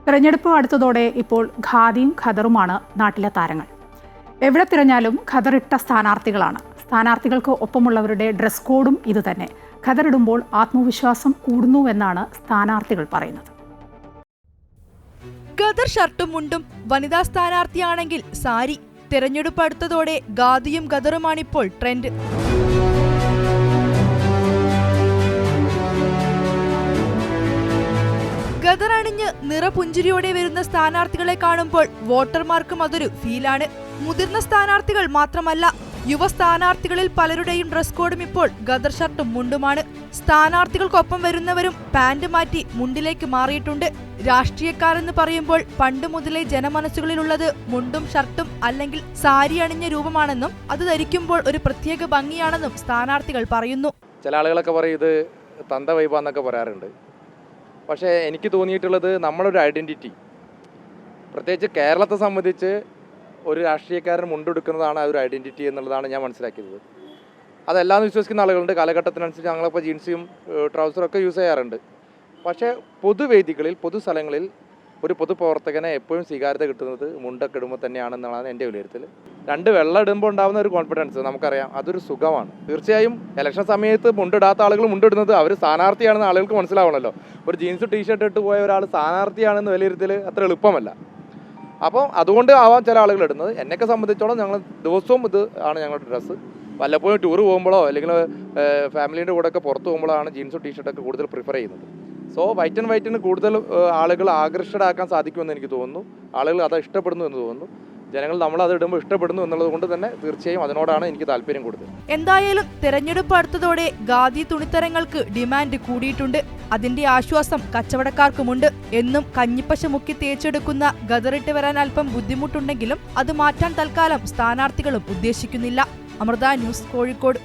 തെരഞ്ഞെടുപ്പ് അടുത്തതോടെ ഇപ്പോൾ ഖാദിയും ഖദറുമാണ് നാട്ടിലെ താരങ്ങൾ. എവിടെ തിരഞ്ഞാലും ഖദറിട്ട സ്ഥാനാർത്ഥികളാണ്. സ്ഥാനാർത്ഥികൾക്ക് ഒപ്പമുള്ളവരുടെ ഡ്രസ് കോഡും ഇതുതന്നെ. ഖദറിടുമ്പോൾ ആത്മവിശ്വാസം കൂടുന്നുവെന്നാണ് സ്ഥാനാർത്ഥികൾ പറയുന്നത്. ഖദർ ഷർട്ടും മുണ്ടും, വനിതാ സ്ഥാനാർത്ഥിയാണെങ്കിൽ സാരി. തെരഞ്ഞെടുപ്പ് അടുത്തതോടെ ഖാദിയും ഖദറുമാണിപ്പോൾ ട്രെൻഡ്. ഖദർ അണിഞ്ഞ് നിറപുഞ്ചിരിയോടെ വരുന്ന സ്ഥാനാർത്ഥികളെ കാണുമ്പോൾ വോട്ടർമാർക്കും അതൊരു ഫീലാണ്. മുതിർന്ന സ്ഥാനാർത്ഥികൾ മാത്രമല്ല, യുവ സ്ഥാനാർത്ഥികളിൽ പലരുടെയും ഡ്രസ് കോഡും ഇപ്പോൾ ഖദർ ഷർട്ടും മുണ്ടുമാണ്. സ്ഥാനാർത്ഥികൾക്കൊപ്പം വരുന്നവരും പാന്റ് മാറ്റി മുണ്ടിലേക്ക് മാറിയിട്ടുണ്ട്. രാഷ്ട്രീയക്കാരെന്ന് പറയുമ്പോൾ പണ്ട് മുതലേ ജനമനസ്സുകളിലുള്ളത് മുണ്ടും ഷർട്ടും അല്ലെങ്കിൽ സാരി അണിഞ്ഞ രൂപമാണെന്നും അത് ധരിക്കുമ്പോൾ ഒരു പ്രത്യേക ഭംഗിയാണെന്നും സ്ഥാനാർത്ഥികൾ പറയുന്നു. ചില ആളുകളൊക്കെ പറയും ഇത് തന്ത വൈബാന്നൊക്കെ പറയാറുണ്ട്. പക്ഷേ എനിക്ക് തോന്നിയിട്ടുള്ളത് നമ്മളൊരു ഐഡൻറ്റിറ്റി, പ്രത്യേകിച്ച് കേരളത്തെ സംബന്ധിച്ച് ഒരു രാഷ്ട്രീയക്കാരൻ മുണ്ടെടുക്കുന്നതാണ് ആ ഒരു ഐഡൻറ്റിറ്റി എന്നുള്ളതാണ് ഞാൻ മനസ്സിലാക്കിയത്. അതെല്ലാന്ന് വിശ്വസിക്കുന്ന ആളുകളുണ്ട്. കാലഘട്ടത്തിനനുസരിച്ച് ഞങ്ങളിപ്പോൾ ജീൻസും ട്രൗസറൊക്കെ യൂസ് ചെയ്യാറുണ്ട്. പക്ഷേ പൊതുവേദികളിൽ, പൊതുസ്ഥലങ്ങളിൽ ഒരു പൊതുപ്രവർത്തകനെ എപ്പോഴും സ്വീകാര്യത കിട്ടുന്നത് മുണ്ടൊക്കെ ഇടുമ്പോൾ തന്നെയാണെന്നുള്ളതാണ് എൻ്റെ വിലയിരുത്തൽ. രണ്ട് വെള്ളം ഇടുമ്പോൾ ഉണ്ടാകുന്ന ഒരു കോൺഫിഡൻസ് നമുക്കറിയാം, അതൊരു സുഖമാണ്. തീർച്ചയായും ഇലക്ഷൻ സമയത്ത് മുണ്ടിടാത്ത ആളുകൾ മുണ്ടിടുന്നത് അവർ സ്ഥാനാർത്ഥിയാണെന്ന് ആളുകൾക്ക് മനസ്സിലാവണമല്ലോ. ഒരു ജീൻസ് ടീഷർട്ട് ഇട്ട് പോയ ഒരാൾ സ്ഥാനാർത്ഥിയാണെന്ന് വിലയിരുത്തൽ അത്ര എളുപ്പമല്ല. അപ്പോൾ അതുകൊണ്ട് ആവാം ചില ആളുകൾ ഇടുന്നത്. എന്നെയൊക്കെ സംബന്ധിച്ചോളം ഞങ്ങൾ ദിവസവും ഇത് ആണ് ഞങ്ങളുടെ ഡ്രസ്സ്. വല്ലപ്പോഴും ടൂർ പോകുമ്പോഴോ അല്ലെങ്കിൽ ഫാമിലീൻ്റെ കൂടെ ഒക്കെ പുറത്ത് പോകുമ്പോഴാണ് ജീൻസും ടീഷർട്ടൊക്കെ കൂടുതൽ പ്രിഫർ ചെയ്യുന്നത്. സോ വൈറ്റ് ആൻഡ് വൈറ്റിന് കൂടുതൽ ആളുകൾ ആകർഷകരാക്കാൻ സാധിക്കുമെന്ന് എനിക്ക് തോന്നുന്നു. ആളുകൾ അത് ഇഷ്ടപ്പെടുന്നു എന്ന് തോന്നുന്നു. ജനങ്ങൾ നമ്മൾ അത് ഇടുമ്പോൾ ഇഷ്ടപ്പെടുന്നു എന്നുള്ളത് കൊണ്ട് തന്നെ തീർച്ചയായും അതിനോടാണ് എനിക്ക് താല്പര്യം കൂടുതൽ. എന്തായാലും തെരഞ്ഞെടുപ്പ് അടുത്തതോടെ ഖാദി തുണിത്തരങ്ങൾക്ക് ഡിമാൻഡ് കൂടിയിട്ടുണ്ട്. അതിന്റെ ആശ്വാസം കച്ചവടക്കാർക്കുമുണ്ട്. എന്നും കഞ്ഞിപ്പശ മുക്കി തേച്ചെടുക്കുന്ന ഖദറിട്ട് വരാൻ അല്പം ബുദ്ധിമുട്ടുണ്ടെങ്കിലും അത് മാറ്റാൻ തൽക്കാലം സ്ഥാനാർത്ഥികളും ഉദ്ദേശിക്കുന്നില്ല. അമൃത ന്യൂസ്, കോഴിക്കോട്.